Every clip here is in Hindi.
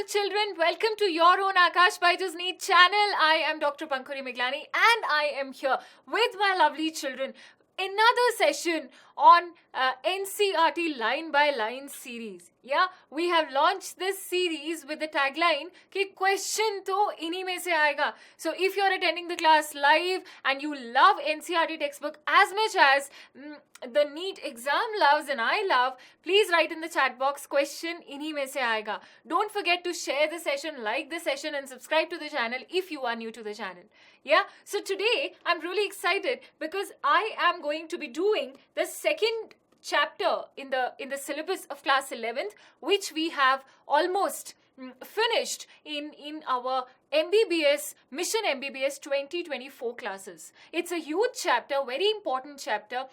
beautiful children. Welcome to your own Akash Byju's NEET channel. I am Dr. Pankuri Miglani and I am here with my lovely children. Another session on NCERT line by line series. Yeah, we have launched this series with the tagline कि question तो इन्हीं में से आएगा. So if you're attending the class live and you love NCERT textbook as much as the NEET exam loves and I love, please write in the chat box question इन्हीं में से आएगा. Don't forget to share the session, like the session and subscribe to the channel if you are new to the channel. Yeah, so today I'm really excited because I am going to be doing the second chapter in the syllabus of class 11th, which we have almost finished in our MBBS Mission MBBS 2024 classes. It's a huge chapter, very important chapter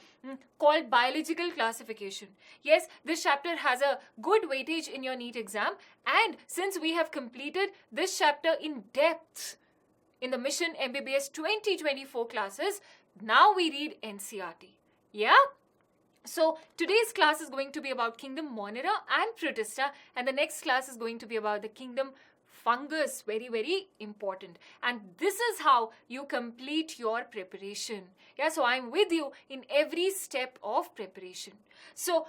called biological classification. Yes, this chapter has a good weightage in your NEET exam, and since we have completed this chapter in depth in the Mission MBBS 2024 classes, now we read NCERT. Yeah? So today's class is going to be about kingdom Monera and Protista, and the next class is going to be about the kingdom Fungus. Very, very important. And this is how you complete your preparation. Yeah, so I'm with you in every step of preparation. So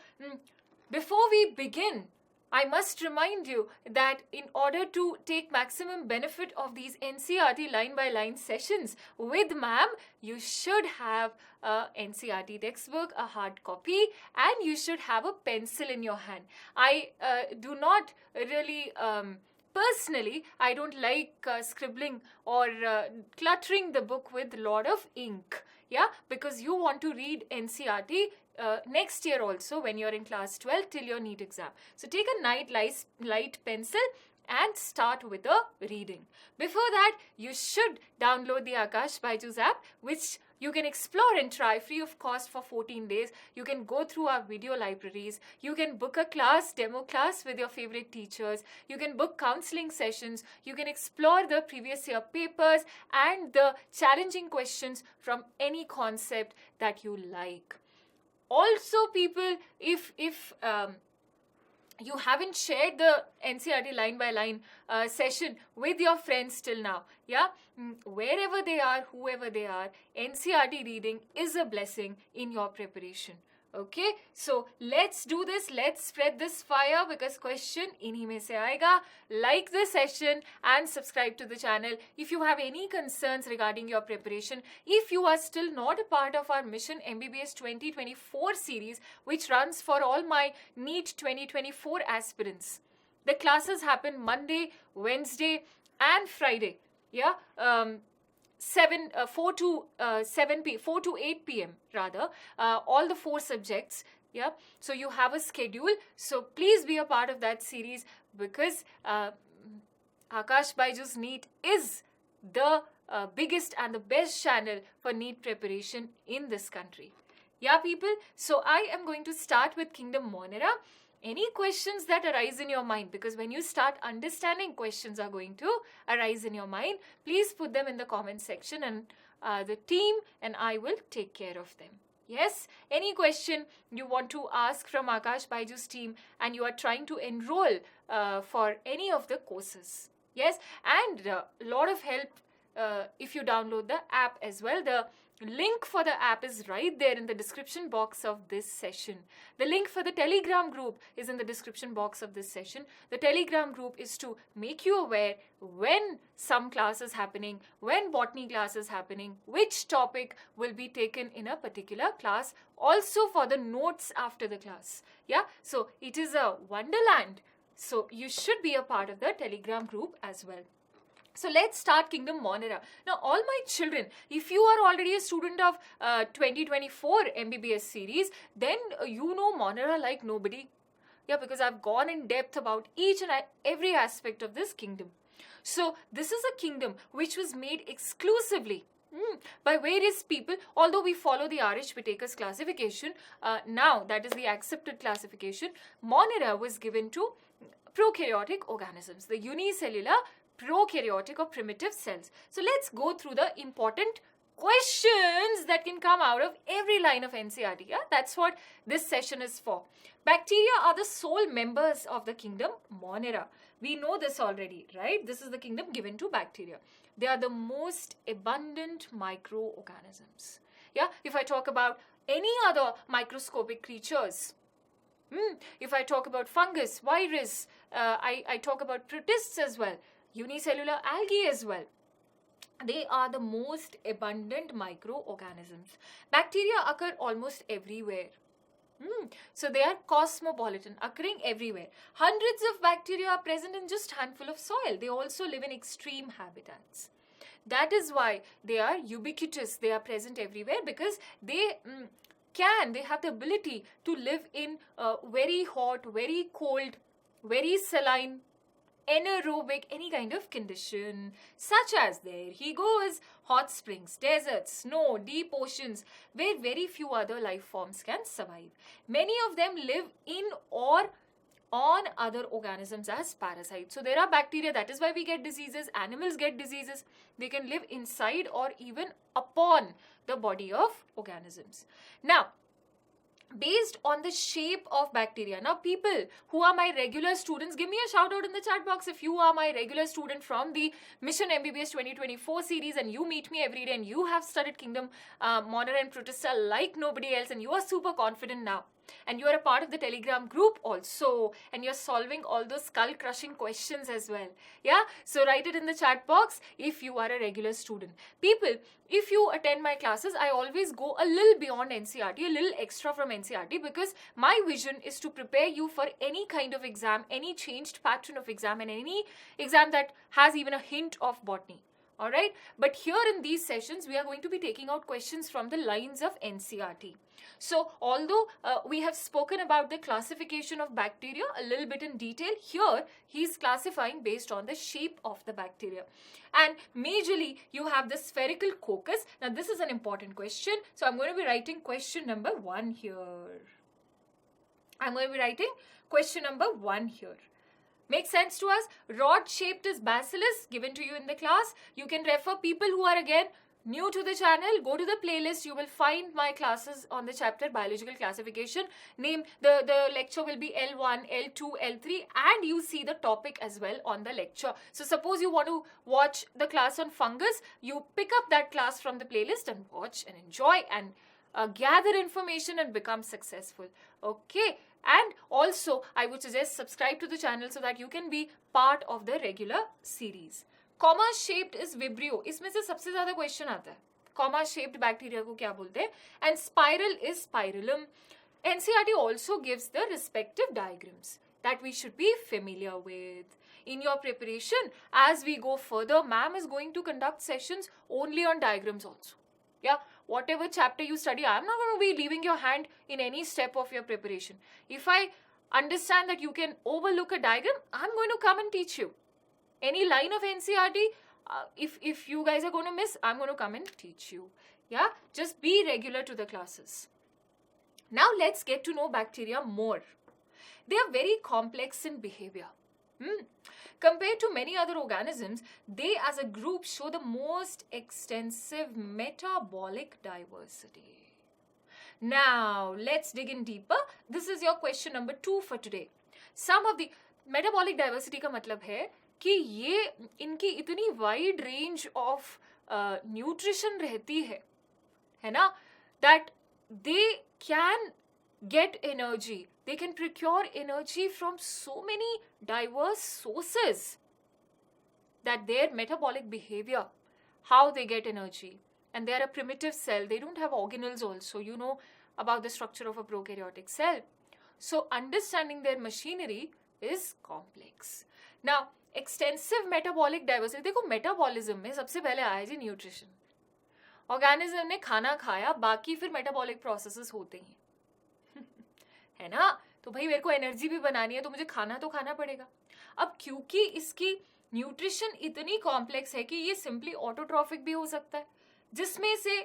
before we begin, I must remind you that in order to take maximum benefit of these NCERT line by line sessions with ma'am, you should have a NCERT textbook, a hard copy, and you should have a pencil in your hand. I do not really... Personally, I don't like scribbling or cluttering the book with a lot of ink. Yeah, because you want to read NCERT next year also when you're in class 12 till your NEET exam. So take a light pencil and start with the reading. Before that, you should download the Akash Byju's app, which you can explore and try free of cost for 14 days. You can go through our video libraries. You can book a class, demo class with your favorite teachers. You can book counseling sessions. You can explore the previous year papers and the challenging questions from any concept that you like. Also, people, if you haven't shared the NCERT line by line session with your friends till now, yeah, wherever they are, whoever they are, NCERT reading is a blessing in your preparation. Okay, so let's do this. Let's spread this fire because question inhi mein se aayega. Like the session and subscribe to the channel if you have any concerns regarding your preparation. If you are still not a part of our Mission MBBS 2024 series, which runs for all my NEET 2024 aspirants, the classes happen Monday, Wednesday, and Friday. Yeah. 4 to 8 p.m. rather, all the 4 subjects. Yeah, so you have a schedule. So please be a part of that series because Akash Byju's NEET is the biggest and the best channel for NEET preparation in this country. Yeah, people. So I am going to start with Kingdom Monera. Any questions that arise in your mind, because when you start understanding, questions are going to arise in your mind. Please put them in the comment section and the team and I will take care of them. Yes, any question you want to ask from Akash Byju's team and you are trying to enroll for any of the courses. Yes, and a lot of help if you download the app as well. The link for the app is right there in the description box of this session. The link for the Telegram group is in the description box of this session. The Telegram group is to make you aware when some class is happening, when botany class is happening, which topic will be taken in a particular class, also for the notes after the class. Yeah, so it is a wonderland. So you should be a part of the Telegram group as well. So let's start Kingdom Monera. Now, all my children, if you are already a student of 2024 MBBS series, then you know Monera like nobody. Yeah, because I've gone in depth about each and every aspect of this kingdom. So this is a kingdom which was made exclusively by various people, although we follow the R.H. Whittaker's classification. Now, that is the accepted classification. Monera was given to prokaryotic organisms, the unicellular prokaryotic or primitive cells. So let's go through the important questions that can come out of every line of NCERT. Yeah, that's what this session is for. Bacteria are the sole members of the kingdom Monera. We know this already, right? This is the kingdom given to bacteria. They are the most abundant microorganisms. Yeah, if I talk about any other microscopic creatures, if I talk about fungus, virus, I talk about protists as well, unicellular algae as well. They are the most abundant microorganisms. Bacteria occur almost everywhere. So they are cosmopolitan, occurring everywhere. Hundreds of bacteria are present in just handful of soil. They also live in extreme habitats. That is why they are ubiquitous. They are present everywhere because they have the ability to live in very hot, very cold, very saline, anaerobic, any kind of condition, such as, there he goes, hot springs, deserts, snow, deep oceans, where very few other life forms can survive. Many of them live in or on other organisms as parasites. So there are bacteria, that is why we get diseases. Animals get diseases. They can live inside or even upon the body of organisms. Now, based on the shape of bacteria. Now, people who are my regular students, give me a shout out in the chat box if you are my regular student from the Mission MBBS 2024 series and you meet me every day and you have studied Kingdom Monera and Protista like nobody else and you are super confident now. And you are a part of the Telegram group also. And you're solving all those skull-crushing questions as well. Yeah? So write it in the chat box if you are a regular student. People, if you attend my classes, I always go a little beyond NCERT, a little extra from NCERT, because my vision is to prepare you for any kind of exam, any changed pattern of exam, and any exam that has even a hint of botany. Alright, but here in these sessions, we are going to be taking out questions from the lines of NCERT. So, although we have spoken about the classification of bacteria a little bit in detail, here he is classifying based on the shape of the bacteria. And majorly, you have the spherical coccus. Now, this is an important question. So, I'm going to be writing question number 1 here. I'm going to be writing question number 1 here. Makes sense to us? Rod-shaped is bacillus, given to you in the class. You can refer people who are again new to the channel. Go to the playlist. You will find my classes on the chapter biological classification. Name the lecture will be L1, L2, L3, and you see the topic as well on the lecture. So suppose you want to watch the class on fungus, you pick up that class from the playlist and watch and enjoy and gather information and become successful. Okay. And also, I would suggest subscribe to the channel so that you can be part of the regular series. Comma shaped is Vibrio. इसमें से सबसे ज़्यादा question आता है. Comma shaped bacteria को क्या बोलते हैं? And spiral is Spirillum. NCERT also gives the respective diagrams that we should be familiar with. In your preparation, as we go further, ma'am is going to conduct sessions only on diagrams also. Yeah, whatever chapter you study, I'm not going to be leaving your hand in any step of your preparation. If I understand that you can overlook a diagram, I'm going to come and teach you. Any line of NCERT, if you guys are going to miss, I'm going to come and teach you. Yeah, just be regular to the classes. Now let's get to know bacteria more. They are very complex in behavior. Compared to many other organisms, they as a group show the most extensive metabolic diversity. Now, let's dig in deeper. This is your question number 2 for today. Some of the metabolic diversity का मतलब है कि ये इनकी इतनी wide range of nutrition रहती है ना, that they can get energy. They can procure energy from so many diverse sources that their metabolic behavior, how they get energy. And they are a primitive cell. They don't have organelles also. You know about the structure of a prokaryotic cell. So understanding their machinery is complex. Now, extensive metabolic diversity. देखो metabolism में सबसे पहले आया जी nutrition. Organism ने खाना खाया, बाकी फिर metabolic processes होते हैं. है ना, तो भाई मेरे को एनर्जी भी बनानी है तो मुझे खाना तो खाना पड़ेगा. अब क्योंकि इसकी न्यूट्रिशन इतनी कॉम्प्लेक्स है कि ये सिंपली ऑटोट्रॉफिक भी हो सकता है, जिसमें से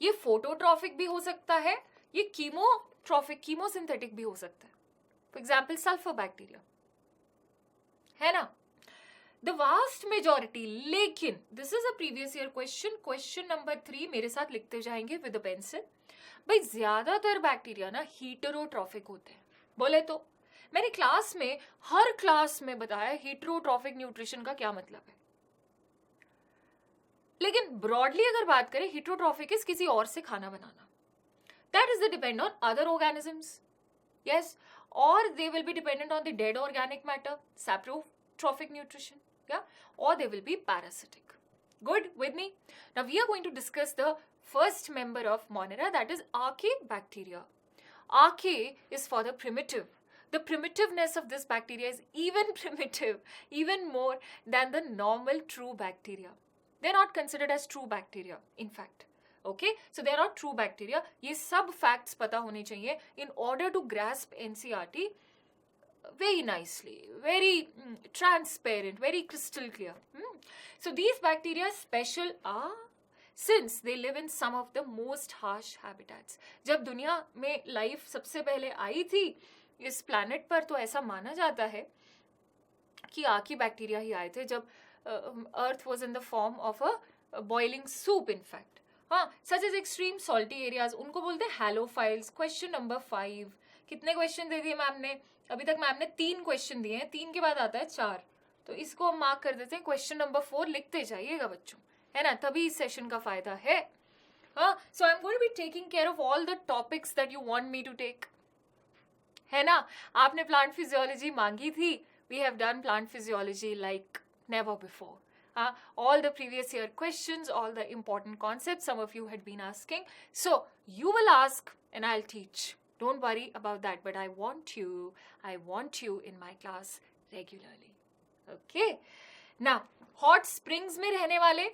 ये फोटोट्रॉफिक भी हो सकता है, ये कीमोट्रॉफिक कीमोसिंथेटिक भी हो सकता है. फॉर एग्जाम्पल सल्फर बैक्टीरिया, है ना. द वास्ट मेजॉरिटी, लेकिन this is a previous year question, question number 3 मेरे साथ लिखते जाएंगे विद अ पेंसिल। भाई ज्यादातर बैक्टीरिया ना हीटरोट्रॉफिक होते हैं। बोले तो मैंने क्लास में, हर क्लास में बताया हीटरोट्रॉफिक न्यूट्रिशन का क्या मतलब है, लेकिन ब्रॉडली अगर बात करें, हीटरोट्रॉफिक इज किसी और से खाना बनाना। That is the depend on other organisms, yes, or they will be dependent on the dead organic matter, saprotrophic nutrition, yeah, or they will be parasitic. Good with me? Now we are going to discuss the first member of Monera, that is Archaebacteria. Archaea is for the primitive. The primitiveness of this bacteria is even primitive, even more than the normal true bacteria. They're not considered as true bacteria, in fact. Okay, so they are not true bacteria. ये सब facts पता होने चाहिए in order to grasp NCERT very nicely, very transparent, very crystal clear. So these bacteria special are since they live in some of the most harsh habitats. जब दुनिया में लाइफ सबसे पहले आई थी इस प्लैनेट पर, तो ऐसा माना जाता है कि आर्कीबैक्टीरिया ही आए थे जब earth was in the form of a boiling soup in fact. हाँ, such is extreme salty areas, उनको बोलते हैं हैलोफाइल्स. Question number 5. कितने क्वेश्चन दे दिए मैम ने अभी तक? मैम ने 3 क्वेश्चन दिए हैं, 3 के बाद आता है 4, तो इसको हम मार्क कर देते हैं. क्वेश्चन नंबर 4 लिखते जाइएगा बच्चों, है ना, तभी इस सेशन का फायदा है. हाँ, so I am going to be taking care of all the topics that you want me to take, है ना. आपने प्लांट फिजियोलॉजी मांगी थी, we have done plant physiology like never before. All the previous year questions, all the important concepts some of you had been asking. So you will ask and I'll teach. Don't worry about that. But I want you in my class regularly. Okay. Now, hot springs में रहने वाले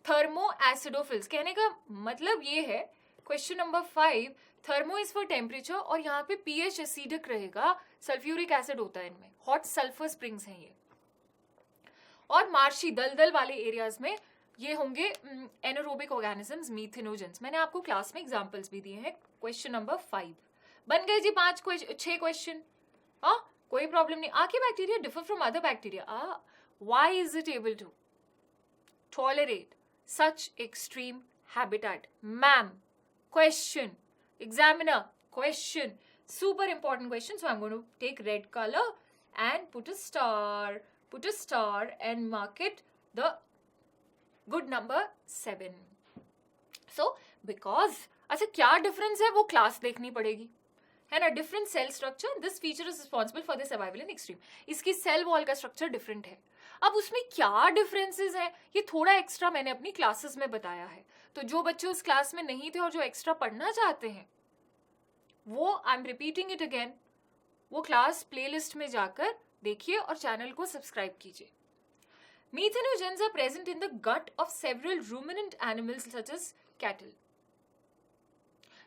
thermoacidophils. कहने का मतलब ये है, question number 5, thermo is for temperature और यहाँ पे pH एसिडिक रहेगा, सल्फ्यूरिक एसिड होता है इनमें. हॉट सल्फर स्प्रिंग्स हैं ये. और मार्शी दलदल वाले एरियाज में ये होंगे एनारोबिक ऑर्गेनिजम्स, मीथेनोजेंस. मैंने आपको क्लास में एग्जांपल्स भी दिए हैं. क्वेश्चन नंबर 5 बन गए जी. 6 क्वेश्चन. हाँ, कोई प्रॉब्लम नहीं. Archaebacteria differ from other bacteria. Why is it able to tolerate such extreme habitat? Ma'am question, examiner question, super important question. So I'm going to take red color and put a star and mark it the good number 7. So because अच्छा क्या difference है वो क्लास देखनी पड़ेगी, है ना. Different cell structure, this feature is responsible for the survival in extreme. इसकी सेल वॉल का स्ट्रक्चर डिफरेंट है. अब उसमें क्या डिफरेंसेस है ये थोड़ा एक्स्ट्रा मैंने अपनी क्लासेस में बताया है. तो जो बच्चे उस क्लास में नहीं थे और जो एक्स्ट्रा पढ़ना चाहते हैं, वो I am repeating it again, वो क्लास प्लेलिस्ट में जाकर देखिए और चैनल को सब्सक्राइब कीजिए. Methanogens are present in the gut of several ruminant animals such as cattle,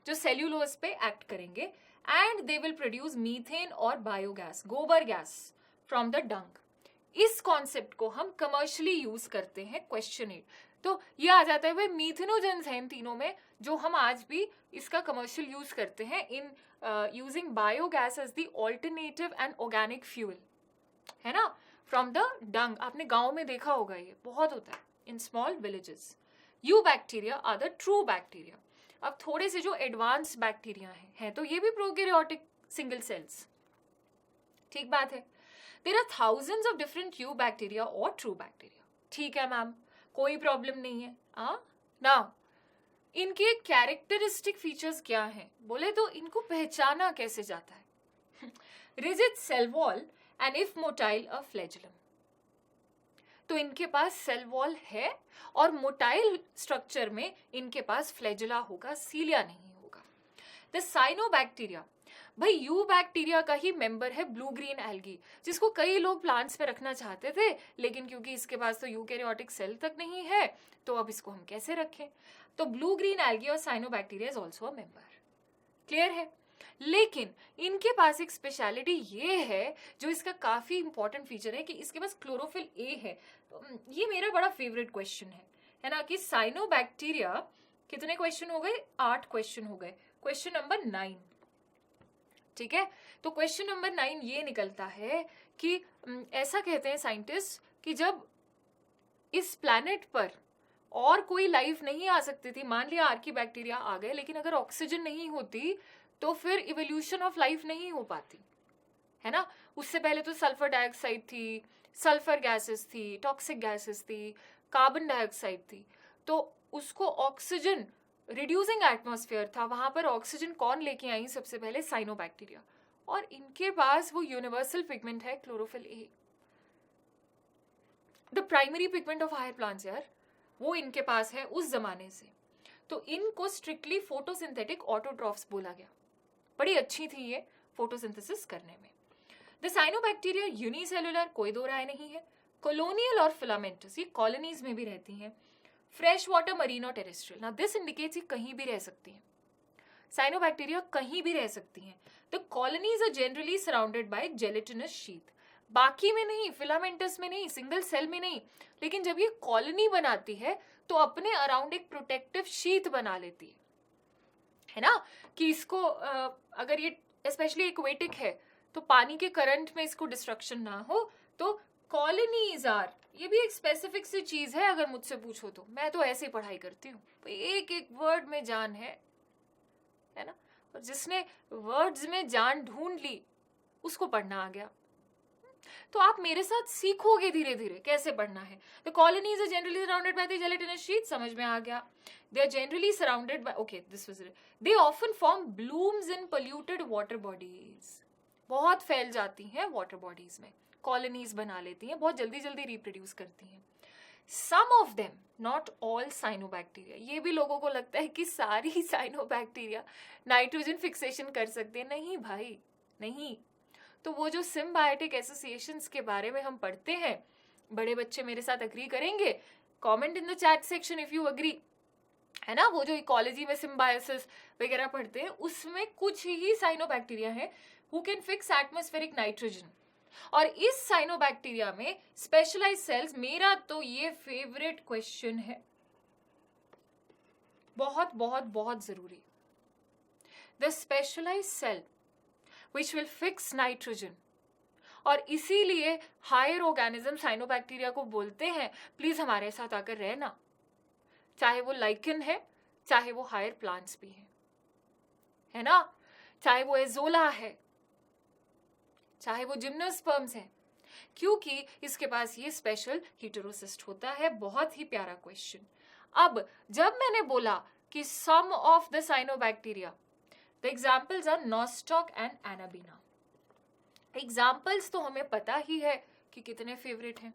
जो सेल्यूलोज पे एक्ट करेंगे, and they will produce methane और बायोगैस, गोबर गैस फ्रॉम द डंग. इस कॉन्सेप्ट को हम कमर्शियली यूज करते हैं. क्वेश्चन 8. तो ये आ जाता है वे मीथेनोजेंस हैं इन तीनों में जो हम आज भी इसका कमर्शियल यूज करते हैं in using biogas as the alternative and organic fuel, है ना, फ्रॉम द डंग. आपने गांव में देखा होगा, ये बहुत होता है in small villages. Eubacteria are the true bacteria. अब थोड़े से जो एडवांस बैक्टीरिया हैं तो ये भी प्रोकैरियोटिक सिंगल सेल्स. ठीक बात है. There are thousands of different eubacteria और ट्रू बैक्टीरिया. ठीक है मैम, कोई प्रॉब्लम नहीं है. नाउ इनके कैरेक्टरिस्टिक फीचर्स क्या हैं बोले तो इनको पहचाना कैसे जाता है? Rigid cell wall and if motile a flagellum. तो इनके पास सेल वॉल है और मोटाइल स्ट्रक्चर में इनके पास फ्लैजुला होगा, सीलिया नहीं होगा. द साइनोबैक्टीरिया, भाई यू बैक्टीरिया का ही मेंबर है ब्लू ग्रीन एल्गी, जिसको कई लोग प्लांट्स में रखना चाहते थे, लेकिन क्योंकि इसके पास तो यूकैरियोटिक सेल तक नहीं है तो अब इसको हम कैसे रखें. तो ब्लू ग्रीन एल्गी और cyanobacteria is also a member. Clear है. लेकिन इनके पास एक स्पेशलिटी ये है जो इसका काफी इंपॉर्टेंट फीचर है कि इसके पास क्लोरोफिल ए है. तो ये मेरा बड़ा फेवरेट क्वेश्चन है ना, कि साइनोबैक्टीरिया, कितने क्वेश्चन हो गए? 8 क्वेश्चन हो गए. Question number 9. ठीक है. तो क्वेश्चन नंबर 9 ये निकलता है कि ऐसा कहते हैं साइंटिस्ट कि जब इस प्लैनेट पर और कोई लाइफ नहीं आ सकती थी, मान लिया आर्कीबैक्टीरिया आ गए, लेकिन अगर ऑक्सीजन नहीं होती तो फिर इवोल्यूशन ऑफ लाइफ नहीं हो पाती, है ना। उससे पहले तो सल्फर डाइऑक्साइड थी, सल्फर गैसेस थी, टॉक्सिक गैसेस थी, कार्बन डाइऑक्साइड थी, तो उसको ऑक्सीजन रिड्यूसिंग एटमॉस्फेयर था, वहां पर ऑक्सीजन कौन लेके आई सबसे पहले? साइनोबैक्टीरिया। और इनके पास वो यूनिवर्सल पिगमेंट है chlorophyll a, the primary pigment of higher plants यार, वो इनके पास है उस जमाने से। तो इनको स्ट्रिक्टली फोटोसिंथेटिक ऑटोट्रॉफ्स बोला गया, बड़ी अच्छी थी ये फोटोसिंथेसिस करने में। द साइनोबैक्टीरिया यूनिसेलुलर, कोई दो राय नहीं है। कॉलोनियल और फिलामेंटस, ये कॉलोनीज में भी रहती हैं। फ्रेश वाटर, मरीन और टेरेस्ट्रियल। नाउ दिस इंडिकेट्स ये कहीं भी रह सकती हैं, साइनोबैक्टीरिया कहीं भी रह सकती हैं। The colonies are generally surrounded by gelatinous sheath, बाकी में नहीं, फिलामेंटस में नहीं, सिंगल सेल में नहीं, लेकिन जब ये कॉलोनी बनाती है तो अपने अराउंड एक प्रोटेक्टिव शीथ बना लेती है ना, कि इसको अगर ये स्पेशली एक्वेटिक है तो पानी के करंट में इसको डिस्ट्रक्शन ना हो। तो कॉलोनीज आर, ये भी एक स्पेसिफिक सी चीज है, अगर मुझसे पूछो तो मैं तो ऐसे पढ़ाई करती हूँ, एक एक वर्ड में जान है ना, और जिसने वर्ड्स में जान ढूंढ ली उसको पढ़ना आ गया। तो आप मेरे साथ सीखोगे धीरे धीरे कैसे पढ़ना है। The colonies are generally surrounded by the gelatinous sheet, समझ में आ गया। They are generally surrounded by, okay this was it. They often form blooms in polluted water bodies, बहुत फैल जाती हैं वाटर बॉडीज में, कॉलोनीज बना लेती हैं, बहुत जल्दी जल्दी रिप्रोड्यूस करती हैं। Some of them, not all cyanobacteria, ये भी लोगों को लगता है कि सारी साइनोबैक्टीरिया नाइट्रोजन फिक्सेशन कर सकते हैं, नहीं भाई नहीं। तो वो जो सिम्बायोटिक एसोसिएशंस के बारे में हम पढ़ते हैं, बड़े बच्चे मेरे साथ अग्री करेंगे, comment in the chat section if you agree, है ना। वो जो इकोलॉजी में सिम्बायोसिस वगैरह पढ़ते हैं, उसमें कुछ ही साइनोबैक्टीरिया है who can fix atmospheric nitrogen. और इस साइनोबैक्टीरिया में स्पेशलाइज्ड सेल्स, मेरा तो ये फेवरेट क्वेश्चन है, बहुत बहुत बहुत जरूरी, the specialised cell which will fix nitrogen। और इसीलिए हायर ऑर्गेनिज्म साइनोबैक्टीरिया को बोलते हैं प्लीज हमारे साथ आकर रहना, चाहे वो लाइकन है, चाहे वो हायर प्लांट्स भी है ना, चाहे वो एजोला है, चाहे वो जिम्नोस्पर्म्स है, क्योंकि इसके पास ये स्पेशल हीटेरोसिस्ट होता है। बहुत ही प्यारा क्वेश्चन। अब जब मैंने बोला कि some of the cyanobacteria, The examples are Nostoc and Anabaena। Examples तो हमें पता ही है कि कितने फेवरेट हैं।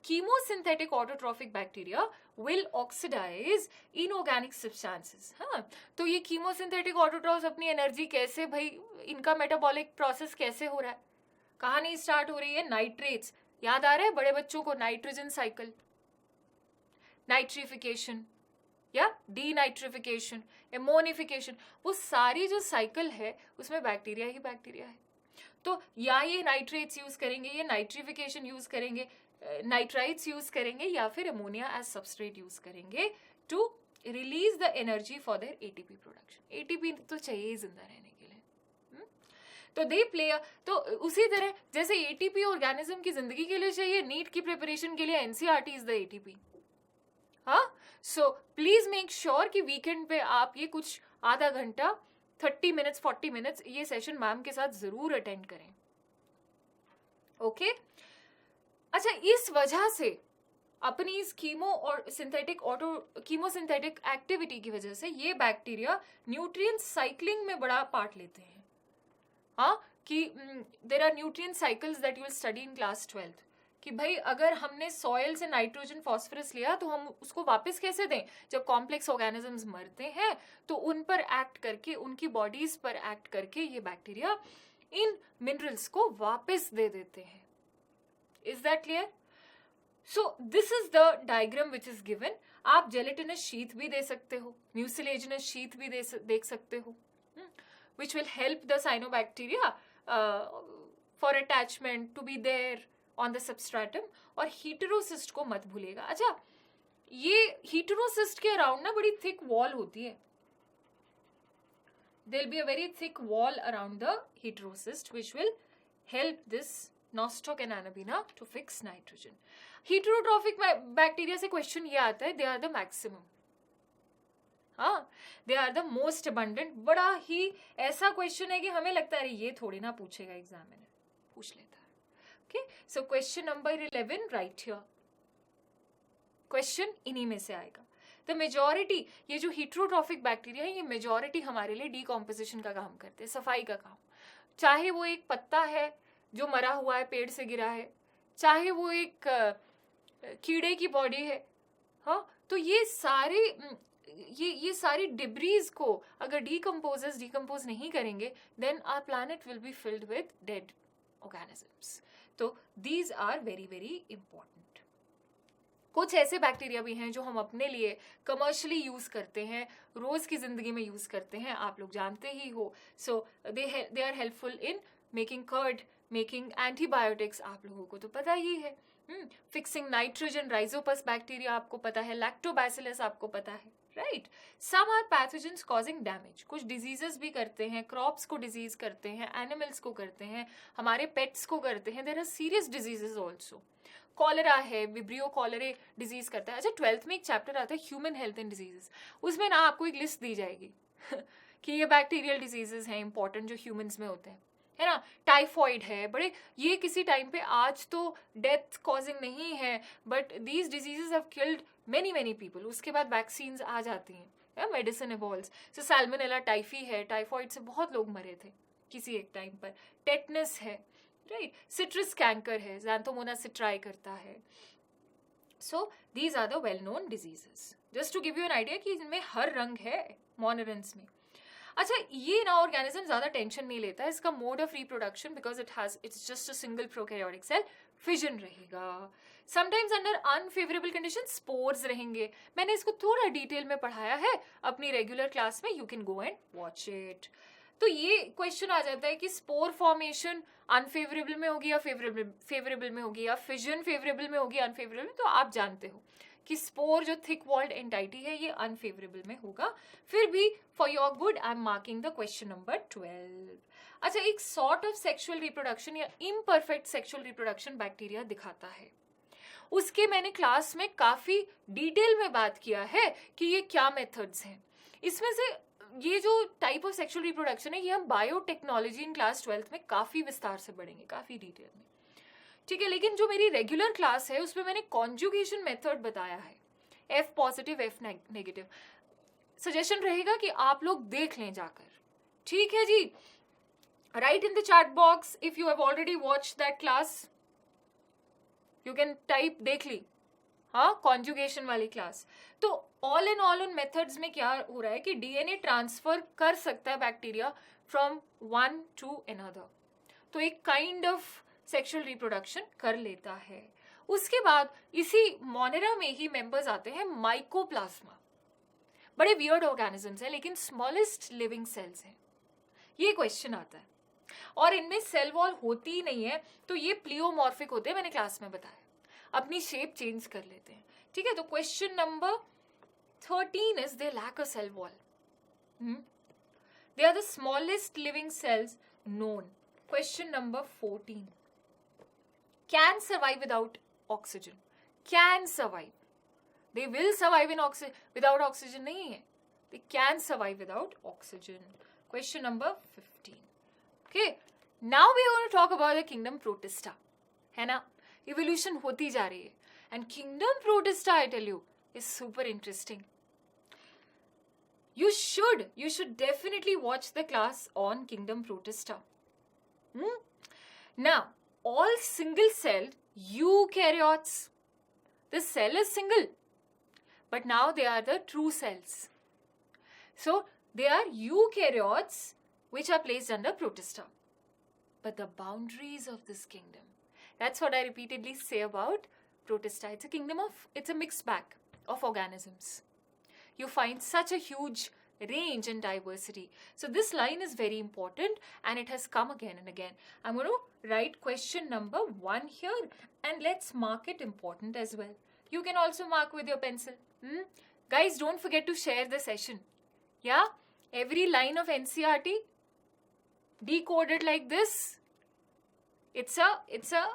Chemosynthetic autotrophic bacteria will oxidize inorganic substances। हाँ, तो ये chemosynthetic autotrophs अपनी एनर्जी कैसे, भाई इनका मेटाबॉलिक प्रोसेस कैसे हो रहा है, कहानी स्टार्ट हो रही है नाइट्रेट्स, याद आ रहा है बड़े बच्चों को, नाइट्रोजन साइकिल, नाइट्रिफिकेशन या डीनाइट्रिफिकेशन, एमोनिफिकेशन, वो सारी जो साइकिल है उसमें बैक्टीरिया ही बैक्टीरिया है। तो या ये नाइट्रेट्स यूज करेंगे, ये नाइट्रिफिकेशन यूज करेंगे, नाइट्राइट्स यूज करेंगे, या फिर अमोनिया एज सबस्ट्रेट यूज करेंगे to release the energy for their ATP production. ATP तो चाहिए ही जिंदा रहने के लिए। तो दे प्ले, तो उसी तरह जैसे एटीपी ऑर्गेनिज्म की जिंदगी के लिए चाहिए, नीट की प्रिपरेशन के लिए एनसीईआरटी इज द एटीपी। हाँ, सो प्लीज मेक श्योर कि वीकेंड पे आप ये कुछ आधा घंटा 30 मिनट्स 40 मिनट्स ये सेशन मैम के साथ जरूर अटेंड करें। ओके अच्छा, इस वजह से अपनी इस कीमोसिंथेटिक एक्टिविटी की वजह से ये बैक्टीरिया न्यूट्रिएंट साइक्लिंग में बड़ा पार्ट लेते हैं। हाँ, कि there are nutrient cycles that you will study in class 12th, कि भाई अगर हमने सॉइल से नाइट्रोजन फॉस्फोरस लिया तो हम उसको वापस कैसे दें। जब कॉम्प्लेक्स ऑर्गेनिजम्स मरते हैं तो उन पर एक्ट करके, उनकी बॉडीज पर एक्ट करके ये बैक्टीरिया इन मिनरल्स को वापस दे देते हैं। Is that clear? So this is the diagram which is given. आप जेलेटिनस शीथ भी दे सकते हो, म्यूसिलेजिनस शीथ भी देख सकते हो, which will help the cyanobacteria for attachment to be there on the substratum. और हीटेरोसिस्ट को मत भूलिएगा। अच्छा, ये हीटेरोसिस्ट के अराउंड ना बड़ी थिक वॉल होती है, there will be a very thick wall around the heterocyst which will help this Nostoc and Anabina to fix nitrogen. Heterotrophic bacteria से question ये आता है, they are the maximum. हाँ, they are the most abundant. बड़ा ही ऐसा क्वेश्चन है कि हमें लगता है ये थोड़ी ना पूछेगा एग्जाम में, पूछ लेता है. Okay, so question number 11 right here. Question इन्हीं में से आएगा. द मेजॉरिटी, ये जो हीट्रोट्रॉफिक बैक्टीरिया है, ये मेजॉरिटी हमारे लिए डीकॉम्पोजिशन का काम करते हैं, सफाई का काम. चाहे वो एक पत्ता है जो मरा हुआ है, पेड़ से गिरा है, चाहे वो एक कीड़े की बॉडी है, हाँ, तो ये सारी डिब्रीज को अगर डिकम्पोज नहीं करेंगे, then our planet will be filled with dead organisms. तो these are very very important. कुछ ऐसे बैक्टीरिया भी हैं जो हम अपने लिए कमर्शियली यूज करते हैं, रोज की जिंदगी में यूज करते हैं, आप लोग जानते ही हो. So they are helpful in making curd, making antibiotics, आप लोगों को तो पता ही है. फिक्सिंग नाइट्रोजन, राइजोपस बैक्टीरिया आपको पता है, लैक्टोबैसिलस आपको पता है, right. Some are pathogens causing damage. कुछ डिजीजेस भी करते हैं, क्रॉप्स को डिजीज करते हैं, एनिमल्स को करते हैं, हमारे पेट्स को करते हैं. There are serious diseases also. Cholera है, विब्रियो कॉलरे डिजीज करता है. अच्छा, 12th में एक चैप्टर आता है ह्यूमन हेल्थ एंड डिजीजेस, उसमें ना आपको एक लिस्ट दी जाएगी कि ये बैक्टीरियल डिजीजेस हैं इंपॉर्टेंट जो ह्यूमंस में होते हैं, है ना. टाइफॉइड है, बड़े ये किसी टाइम पे, आज तो डेथ कॉजिंग नहीं है, but these diseases have killed many people. उसके बाद वैक्सीन्स आ जाती हैं, मेडिसिन इवॉल्व्स. सो सैल्मोनेला टाइफी है, टाइफॉइड से बहुत लोग मरे थे किसी एक टाइम पर. टेटनस है, राइट. सिट्रस कैंकर है, ज़ैंथोमोनास सिट्राई करता है. So these are the well known diseases. Just to give you an idea कि इनमें हर रंग है मोनरेंस में. अच्छा, ये ना ऑर्गेनिज्म ज्यादा टेंशन नहीं लेता है. इसका mode of reproduction, because it's just a single prokaryotic cell, fission रहेगा. Sometimes under unfavourable condition spores रहेंगे. मैंने इसको थोड़ा डिटेल में पढ़ाया है अपनी रेगुलर क्लास में, you can go and watch it. तो ये क्वेश्चन आ जाता है कि स्पोर फॉर्मेशन अनफेवरेबल में होगी या फेवरेबल में होगी, या फिजन फेवरेबल में होगी अनफेवरेबल में. तो आप जानते हो कि स्पोर जो थिक वॉल्ड एंटाइटी है ये अनफेवरेबल में होगा. फिर भी for your good I am marking the question number 12. अच्छा, एक सॉर्ट ऑफ सेक्सुअल रिप्रोडक्शन या इम्परफेक्ट सेक्सुअल रिप्रोडक्शन बैक्टीरिया दिखाता है. उसके मैंने क्लास में काफी डिटेल में बात किया है कि ये क्या मेथड्स हैं. इसमें से ये जो टाइप ऑफ सेक्सुअल रिप्रोडक्शन है, ये हम बायोटेक्नोलॉजी इन क्लास 12th में काफी विस्तार से पढ़ेंगे, काफी डिटेल में, ठीक है. लेकिन जो मेरी रेगुलर क्लास है उसमें मैंने कॉन्जुगेशन मेथड बताया है, F positive F negative. Suggestion रहेगा कि आप लोग देख लें जाकर, ठीक है जी. Right in the chat box if you have already watched that class, you can type, देख ली, हाँ, कॉन्जुगेशन वाली क्लास. तो ऑल इन ऑल उन मेथड्स में क्या हो रहा है कि डीएनए ट्रांसफर कर सकता है bacteria from one two another. तो एक काइंड ऑफ सेक्सुअल रिप्रोडक्शन कर लेता है. उसके बाद इसी मोनेरा में ही मेंबर्स आते हैं माइकोप्लाज्मा. बड़े वियर्ड ऑर्गेनिजम्स हैं लेकिन स्मॉलेस्ट लिविंग सेल्स हैं. ये क्वेश्चन आता है, और इनमें सेल वॉल होती ही नहीं है, तो ये प्लियोमॉर्फिक होते हैं, मैंने क्लास में बताया. अपनी शेप चेंज कर लेते हैं, ठीक है. तो question number 13 is they lack a cell wall. They are the smallest living cells known. Question number 14. Can survive without oxygen. Can survive. They will survive without oxygen नहीं है. They can survive without oxygen. Question number 15. Okay. Now we are going to talk about the kingdom Protista. है ना? Evolution होती जा रही है. And kingdom Protista, I tell you, is super interesting. You should definitely watch the class on kingdom Protista. Now, all single-celled eukaryotes, the cell is single, but now they are the true cells. So, they are eukaryotes which are placed under Protista. But the boundaries of this kingdom, that's what I repeatedly say about Protista. It's a mixed bag of organisms. You find such a huge range and diversity. So this line is very important and it has come again and again. I'm going to write question number 1 here and let's mark it important as well. You can also mark with your pencil. Guys, don't forget to share the session. Yeah? Every line of NCERT decoded like this It's a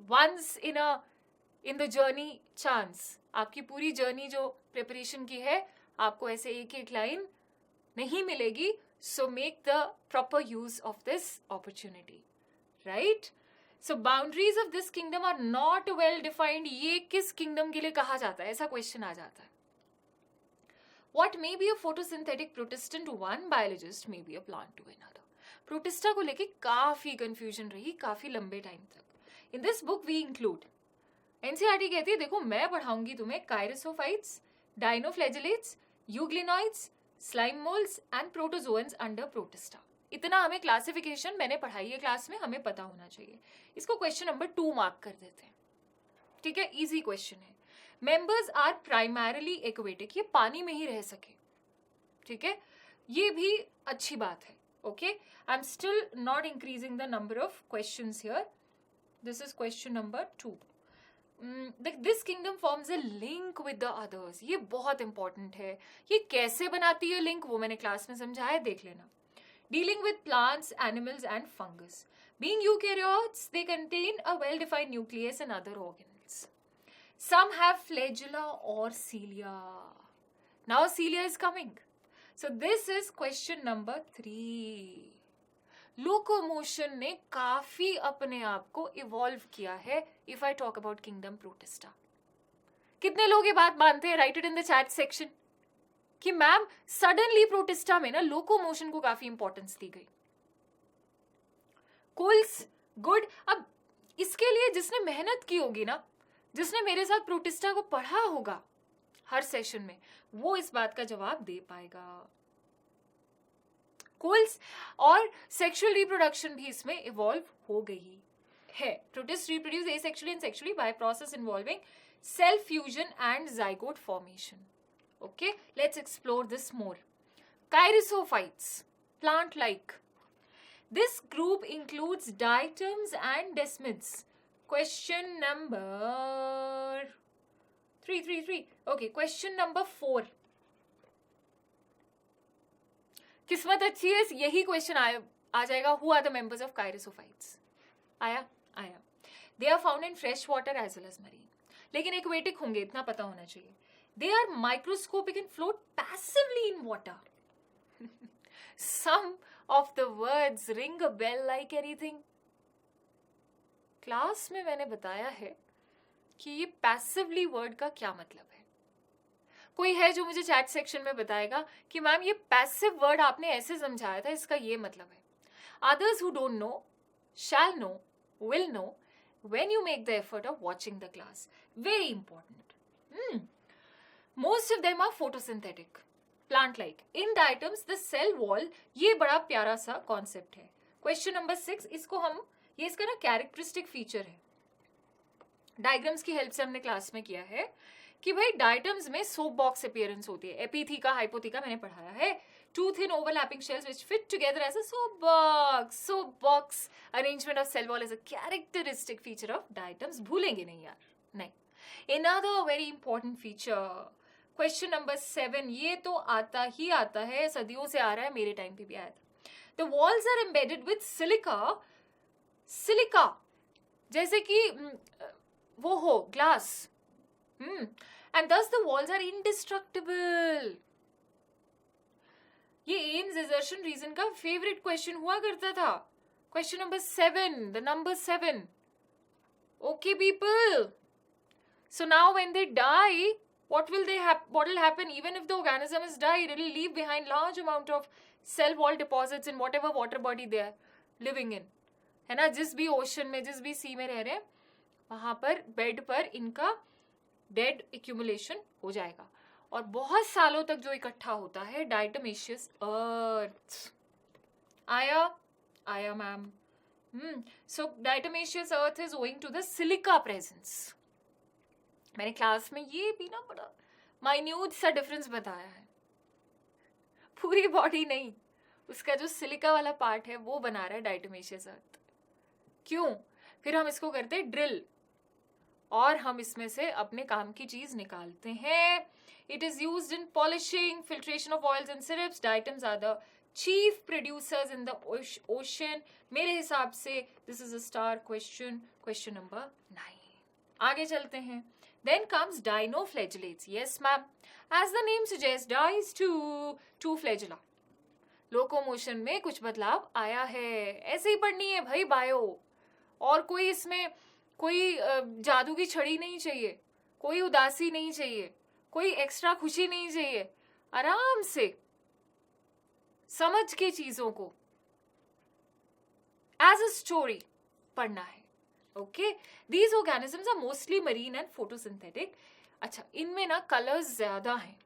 once in the journey chance. आपकी पूरी जर्नी जो प्रिपरेशन की है, आपको ऐसे एक एक लाइन नहीं मिलेगी. So make the proper use of this opportunity, right? So boundaries of this kingdom are not well defined. ये किस kingdom के लिए कहा जाता है, ऐसा question आ जाता है. What may be a photosynthetic protista to one biologist may be a plant to another. Protista को लेके काफी confusion रही काफी लंबे टाइम तक. In this book we include NCERT कहती है देखो मैं पढ़ाऊंगी तुम्हें chrysophytes, dinoflagellates, euglenoids, slime moulds and protozoans under Protista. इतना हमें क्लासिफिकेशन मैंने पढ़ाई है क्लास में, हमें पता होना चाहिए. इसको क्वेश्चन नंबर 2 मार्क कर देते हैं. ठीक है, इजी क्वेश्चन है. मेंबर्स आर प्राइमरली एक्वेटिक, ये पानी में ही रह सके. ठीक है, ये भी अच्छी बात है. Okay, I am still not increasing the number of questions here. This is question number 2. This kingdom forms a link with the others. ये बहुत इंपॉर्टेंट है. ये कैसे बनाती है लिंक, वो मैंने क्लास में समझाया, देख लेना. Dealing with plants, animals and fungus. Being eukaryotes, they contain a well-defined nucleus and other organelles. Some have flagella or cilia. Now cilia is coming. So this is question number 3. Locomotion ने काफी अपने आप को इवॉल्व किया है. If I talk about kingdom protista, कितने लोग ये बात मानते हैं? Right it in the chat section कि मैम सडनली प्रोटिस्टा में ना लोकोमोशन को काफी इंपॉर्टेंस दी गई. कुल्स गुड. अब इसके लिए जिसने मेहनत की होगी ना, जिसने मेरे साथ प्रोटिस्टा को पढ़ा होगा हर सेशन में, वो इस बात का जवाब दे पाएगा. कुल्स और सेक्सुअल रिप्रोडक्शन भी इसमें इवॉल्व हो गई है. Protist reproduce asexually and sexually by process involving cell fusion and zygote formation. Okay, let's explore this more. Chrysophyites, plant like. This group includes diatoms and desmids. Question number 3. Okay, question number 4. किस्मत अच्छी है, यही क्वेश्चन आ जाएगा. Who are the members of chrysophytes? आया. They are found in fresh water as well as marine. लेकिन एक्वेटिक होंगे, इतना पता होना चाहिए. They are microscopic and float passively in water. Some of the words ring a bell like anything. Class में मैंने बताया है कि ये पैसिवली वर्ड का क्या मतलब है. कोई है जो मुझे चैट सेक्शन में बताएगा कि मैम ये पैसिव वर्ड आपने ऐसे समझाया था, इसका ये मतलब है. Others who don't know shall know, will know when you make the effort of watching the class. Very important. Most of them are photosynthetic, plant-like. In diatoms, the cell wall, ये बड़ा प्यारा सा कॉन्सेप्ट है. क्वेश्चन नंबर 6, इसको हम, ये इसका ना कैरेक्टरिस्टिक फीचर है. डायग्राम्स की हेल्प से हमने क्लास में किया है कि भाई डायटम्स में सोप बॉक्स अपीयरेंस होती है. एपीथीका, हाइपोथीका मैंने पढ़ाया है. 2 thin overlapping shells which fit together as a soap box. Soap box arrangement of cell wall is a characteristic feature of diatoms. भूलेंगे नहीं यार, नहीं. Another very important feature. Question number 7. ये तो आता ही आता है, सदियों से आ रहा है, मेरे टाइम पे भी आया था. The walls are embedded with silica. जैसे कि वो हो glass. And thus the walls are indestructible. ये एम्स एजर्शन रीजन का फेवरेट क्वेश्चन हुआ करता था. Question number 7, the number 7. Okay people. So now when they die, what will happen? Even if the organism is died, it will leave behind large amount of cell wall deposits in whatever water body they are living in. है ना, जिस भी ओशन में, जिस भी सी में रह रहे हैं, वहां पर बेड पर इनका डेड एक्यूमुलेशन हो जाएगा. और बहुत सालों तक जो इकट्ठा होता है डायटोमेशियस अर्थ. आया ma'am. So diatomaceous earth is owing to the silica presence. मैंने क्लास में ये भी ना बड़ा माइन्यूट सा डिफरेंस बताया है. पूरी बॉडी नहीं, उसका जो सिलिका वाला पार्ट है वो बना रहा है डायटोमेशियस अर्थ. क्यों? फिर हम इसको करते हैं ड्रिल और हम इसमें से अपने काम की चीज निकालते हैं. It is used in polishing, filtration of oils and syrups. Diatoms are the chief producers in the ocean, मेरे हिसाब से this is a star question, question number 9. आगे चलते हैं. Then comes dinoflagellates. Yes, ma'am. As the name suggests, dies to flagella. Locomotion में कुछ बदलाव आया है. ऐसे ही पढ़नी है भाई बायो, और कोई इसमें कोई जादू की छड़ी नहीं चाहिए, कोई उदासी नहीं चाहिए, कोई एक्स्ट्रा खुशी नहीं चाहिए. आराम से समझ के चीजों को एज अ स्टोरी पढ़ना है. Okay, these organisms are mostly marine and photosynthetic. अच्छा, इनमें ना कलर्स ज्यादा हैं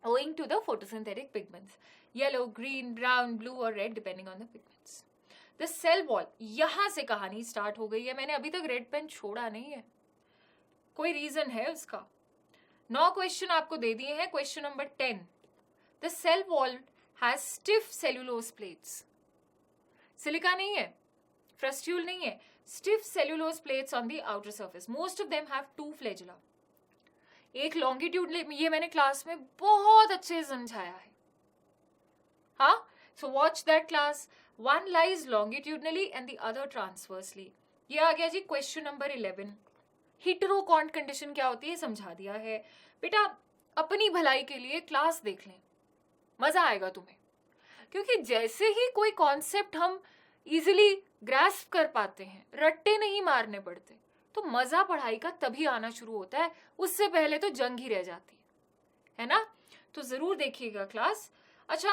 owing to the photosynthetic pigments, yellow, green, brown, blue और red depending on the pigments. The cell wall, यहाँ से कहानी स्टार्ट हो गई है. मैंने अभी तक रेड पेन छोड़ा नहीं है, कोई रीजन है उसका. 9 क्वेश्चन आपको दे दिए हैं. Question number 10. The cell wall has stiff cellulose plates. Silica नहीं है, फ्रस्ट्यूल नहीं है, stiff cellulose plates on the outer surface. Most of them have 2 flagella. एक लॉन्गिट्यूड, ये मैंने क्लास में बहुत अच्छे से समझाया है. हाँ, so watch that class. One lies longitudinally and the other transversely. ये आ गया जी क्वेश्चन नंबर 11. हिटेरोकॉन्ट कंडीशन क्या होती है समझा दिया है. बेटा अपनी भलाई के लिए क्लास देख लें, मजा आएगा तुम्हें, क्योंकि जैसे ही कोई कॉन्सेप्ट हम इजिली ग्रास्प कर पाते हैं, रट्टे नहीं मारने पड़ते, तो मजा पढ़ाई का तभी आना शुरू होता है. उससे पहले तो जंग ही रह जाती है ना. तो जरूर देखिएगा क्लास. अच्छा,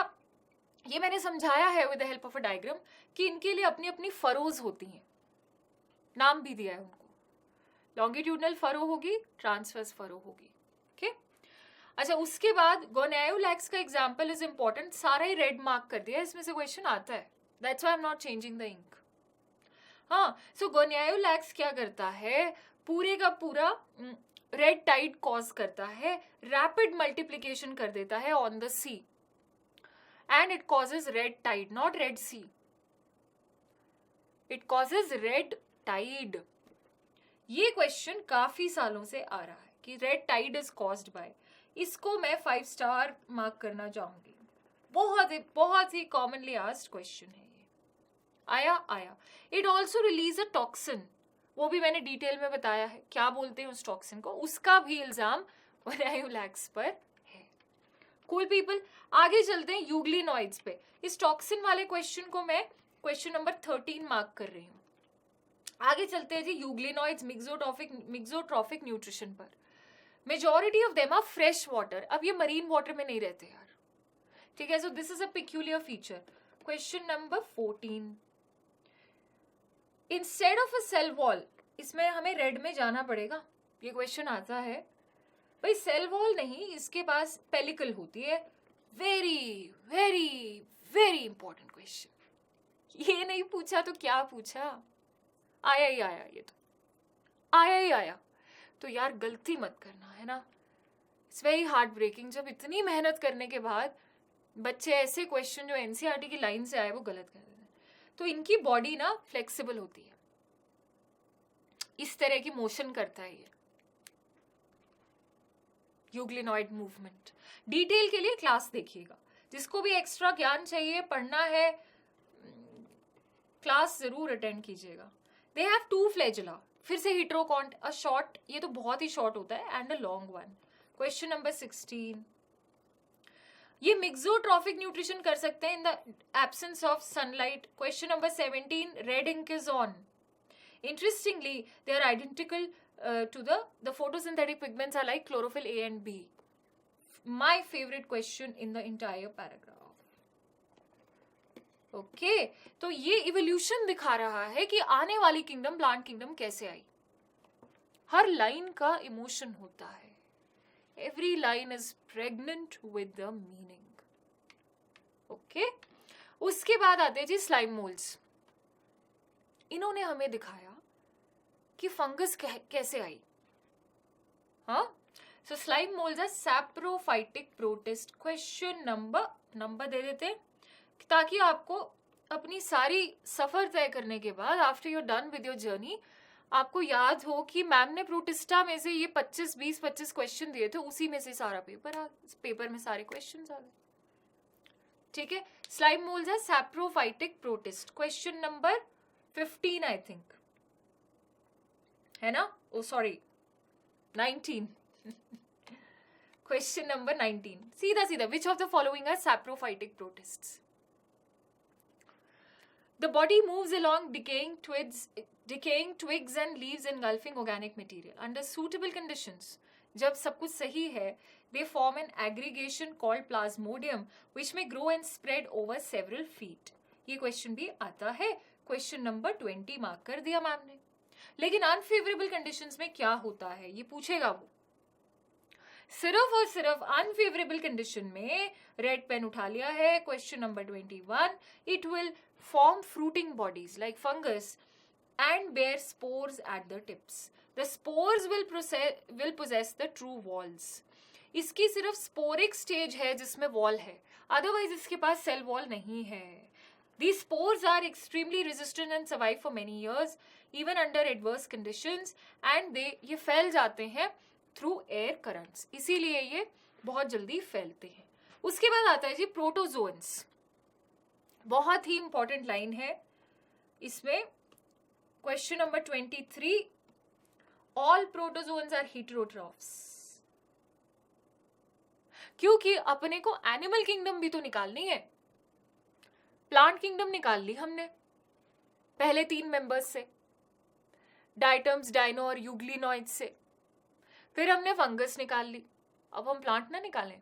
ये मैंने समझाया है with the help of a diagram कि इनके लिए अपनी अपनी फरोज होती हैं, नाम भी दिया है उनको. लॉन्गिट्यूडनल फरो होगी, ट्रांसवर्स फरो होगी. ओके. अच्छा, उसके बाद गोनायोलैक्स का एग्जांपल इज इंपॉर्टेंट. सारा ही रेड मार्क कर दिया, इसमें से क्वेश्चन आता है. That's why I am not changing the ink. हाँ, सो गोनायोलैक्स क्या करता है, पूरे का पूरा रेड टाइड कॉज करता है, रैपिड मल्टीप्लीकेशन कर देता है on the sea, and it causes red tide, not red sea, it causes red tide. ये क्वेश्चन काफी सालों से आ रहा है कि red tide is caused by. इसको मैं 5 स्टार मार्क करना चाहूंगी. बहुत ही कॉमनली आस्क्ड क्वेश्चन है. आया. It also release a toxin, वो भी मैंने डिटेल में बताया है क्या बोलते हैं उस टॉक्सिन को. उसका भी इल्जाम गोनायोलैक्स पर है. कूल पीपल, आगे चलते हैं यूग्लिनॉइड्स पे. इस टॉक्सिन वाले क्वेश्चन को मैं क्वेश्चन नंबर 13 मार्क कर रही हूँ. आगे चलते हैं जी यूग्लिनॉइड्स मिक्सोट्रॉफिक न्यूट्रिशन पर. Majority of them are fresh water. अब ये मरीन वाटर में नहीं रहते यार, ठीक है. So this is a peculiar feature. Question number 14. Instead of a cell wall, इसमें हमें रेड में जाना पड़ेगा. ये क्वेश्चन आता है भाई, सेल वॉल नहीं, इसके पास पेलिकल होती है. Very very very important question. ये नहीं पूछा तो क्या पूछा, आया ही आया. ये तो आया ही आया. तो यार गलती मत करना, है ना. इट्स वेरी हार्ट ब्रेकिंग जब इतनी मेहनत करने के बाद बच्चे ऐसे क्वेश्चन जो एनसीईआरटी की लाइन से आए वो गलत कर देते हैं. तो इनकी बॉडी ना फ्लेक्सिबल होती है, इस तरह की मोशन करता है ये यूग्लिनॉइड मूवमेंट. डिटेल के लिए क्लास देखिएगा. जिसको भी एक्स्ट्रा ज्ञान चाहिए, पढ़ना है, क्लास जरूर अटेंड कीजिएगा. They have 2 flagella. फिर से हिटेरोकॉन्ट, अ शॉर्ट, ये तो बहुत ही शॉर्ट होता है, and a long one. Question number 16. ये मिक्सोट्रॉफिक न्यूट्रिशन कर सकते हैं in the absence of sunlight. Question number 17. Red ink is on. Interestingly they are identical to the photosynthetic pigments are like chlorophyll A and B. My favorite question in the entire paragraph. Okay, तो ये इवोल्यूशन दिखा रहा है कि आने वाली किंगडम, प्लांट किंगडम कैसे आई. हर लाइन का इमोशन होता है. Every line is pregnant with the meaning. Okay, उसके बाद आते हैं जी स्लाइम मोल्ड्स. इन्होंने हमें दिखाया कि फंगस कैसे आई. हाँ, so slime moulds are saprophytic protist. Question number दे देते हैं ताकि आपको अपनी सारी सफर तय करने के बाद, after your done with your journey, आपको याद हो कि मैम ने प्रोटिस्टा में से ये 25 क्वेश्चन दिए थे, उसी में से सारा पेपर में सारे क्वेश्चन आ गए. ठीक है, स्लाइम मोल्स है saprophytic protist. Question number 15 I think है ना, ओ सॉरी 19. क्वेश्चन नंबर 19, सीधा सीधा, which of the following are saprophytic protists? The body moves along decaying twigs and leaves engulfing organic material. Under suitable conditions, जब सब कुछ सही है, they form an aggregation called plasmodium, which may grow and spread over several feet. ये क्वेश्चन भी आता है. क्वेश्चन नंबर 20 मार्क कर दिया मैम ने. लेकिन अनफेवरेबल कंडीशंस में क्या होता है ये पूछेगा वो. सिर्फ और सिर्फ अनफेवरेबल कंडीशन में रेड पेन उठा लिया है. Question number 21, it will form fruiting bodies like fungus and bear spores at the tips. The spores will possess the true walls. इसकी सिर्फ स्पोरिक स्टेज है जिसमें वॉल है, अदरवाइज इसके पास सेल वॉल नहीं है. These spores are extremely resistant and survive for many years even under adverse conditions, and ये फैल जाते हैं through air currents, इसीलिए ये बहुत जल्दी फैलते हैं. उसके बाद आता है जी प्रोटोजोन्स. बहुत ही इंपॉर्टेंट लाइन है इसमें. Question number 23, all protozoans are heterotrophs. क्योंकि अपने को एनिमल किंगडम भी तो निकालनी है. प्लांट किंगडम निकाल ली हमने पहले 3 मेंबर्स से, डाइटम्स, डाइनो और यूग्लिनॉइड से. फिर हमने फंगस निकाल ली. अब हम प्लांट ना निकालें?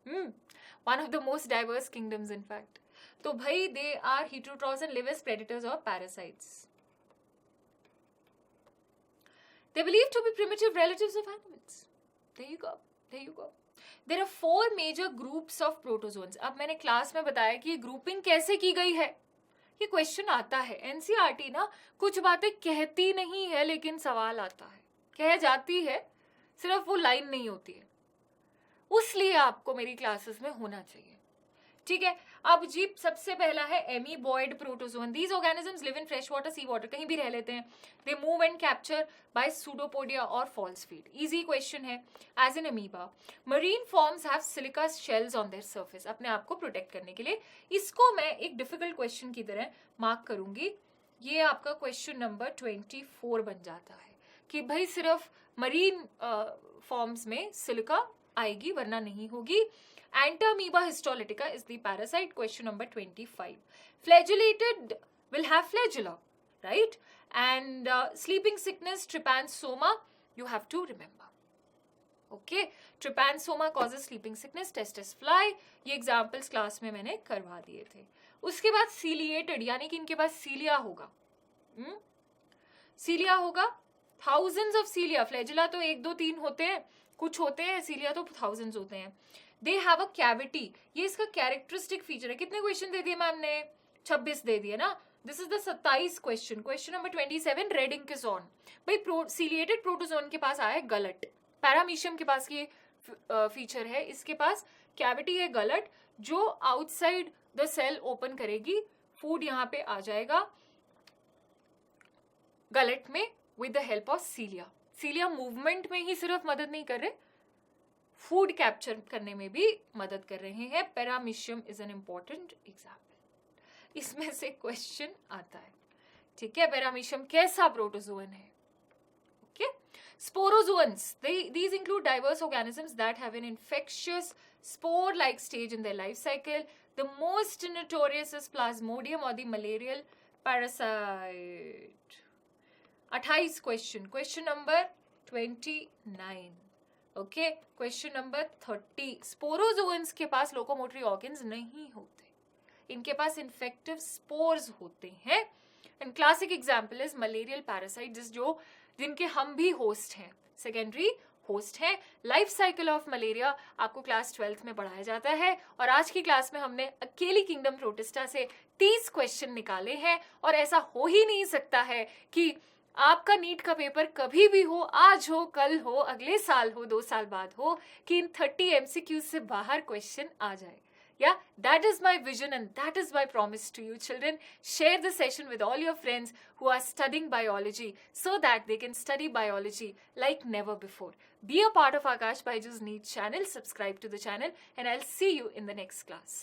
One of the most diverse kingdoms in fact. तो भाई they are heterotrophs and live as predators or parasites. They believed to be primitive relatives of animals. There you go. There you go. There are 4 major groups of protozoans. अब मैंने क्लास में बताया कि ये ग्रुपिंग कैसे की गई है. ये क्वेश्चन आता है. एनसीईआरटी ना कुछ बातें कहती नहीं है लेकिन सवाल आता है. कह जाती है, सिर्फ वो लाइन नहीं होती है. उसलिए आपको मेरी क्लासेस में होना चाहिए. ठीक है. अब जी सबसे पहला है amoeboid protozoan. These organisms live in fresh water, sea water, कहीं भी रह लेते हैं. They move and capture by pseudopodia और फॉल्स फीड. इजी क्वेश्चन है. As in amoeba, marine forms have silica shells on their surface, अपने आप को प्रोटेक्ट करने के लिए. इसको मैं एक डिफिकल्ट क्वेश्चन की तरह मार्क करूंगी. ये आपका क्वेश्चन नंबर 24 बन जाता है कि भाई सिर्फ मरीन फॉर्म्स में सिलिका आएगी वरना नहीं होगी. Entamoeba histolytica is the parasite. Question number 25. Flagellated will have flagella, right? And sleeping sickness, trypanosoma, you have to remember. Okay, trypanosoma causes sleeping sickness. Testis fly. ये examples class में मैंने करवा दिए थे. उसके बाद ciliated, यानी कि इनके पास cilia होगा. cilia होगा. Thousands of cilia. Flagella तो 1, 2, 3 होते हैं, कुछ होते हैं. cilia तो thousands होते हैं. They have a cavity. ये इसका कैरेक्टरिस्टिक फीचर है. कितने क्वेश्चन दे दिए मैम ने? 26 दे दिए ना. This is the 27 question. Question number 27, red ink is on. भाई सीलिएटेड प्रोटोजोन के पास आया है गलट. पैरामीशियम के पास ये फीचर है. इसके पास कैविटी है गलट, जो आउटसाइड द सेल ओपन करेगी. फूड यहाँ पे आ जाएगा गलट में with the help of cilia. Cilia movement में ही सिर्फ मदद नहीं कर रहे, फूड कैप्चर करने में भी मदद कर रहे हैं. Paramecium is an important example. इसमें से क्वेश्चन आता है. ठीक है, पैरामीशियम कैसा प्रोटोजोन है? Okay. Sporozoans, these include diverse organisms that have an infectious spore-like stage in their life cycle. The most notorious is Plasmodium or the malarial parasite. 28 question. Question number 29. Okay. Question number 30. Sporozoans के पास लोकोमोटरी ऑर्गन्स नहीं होते, इनके पास इन्फेक्टिव स्पोर्स होते हैं. And classic example is malarial parasite, जिनके हम भी होस्ट हैं, सेकेंडरी होस्ट हैं. लाइफ साइकिल ऑफ मलेरिया आपको क्लास 12th में पढ़ाया जाता है. और आज की क्लास में हमने अकेली किंगडम प्रोटिस्टा से 30 क्वेश्चन निकाले हैं. और ऐसा हो ही नहीं सकता है कि आपका नीट का पेपर कभी भी हो, आज हो, कल हो, अगले साल हो, 2 साल बाद हो, कि इन 30 MCQs से बाहर क्वेश्चन आ जाए. Yeah, that is my vision and that is my promise to you children. Share the session with all your friends who are studying biology so that they can study biology like never before. Be a part of Aakash Byju's NEET channel, subscribe to the channel, and I'll see you in the next class.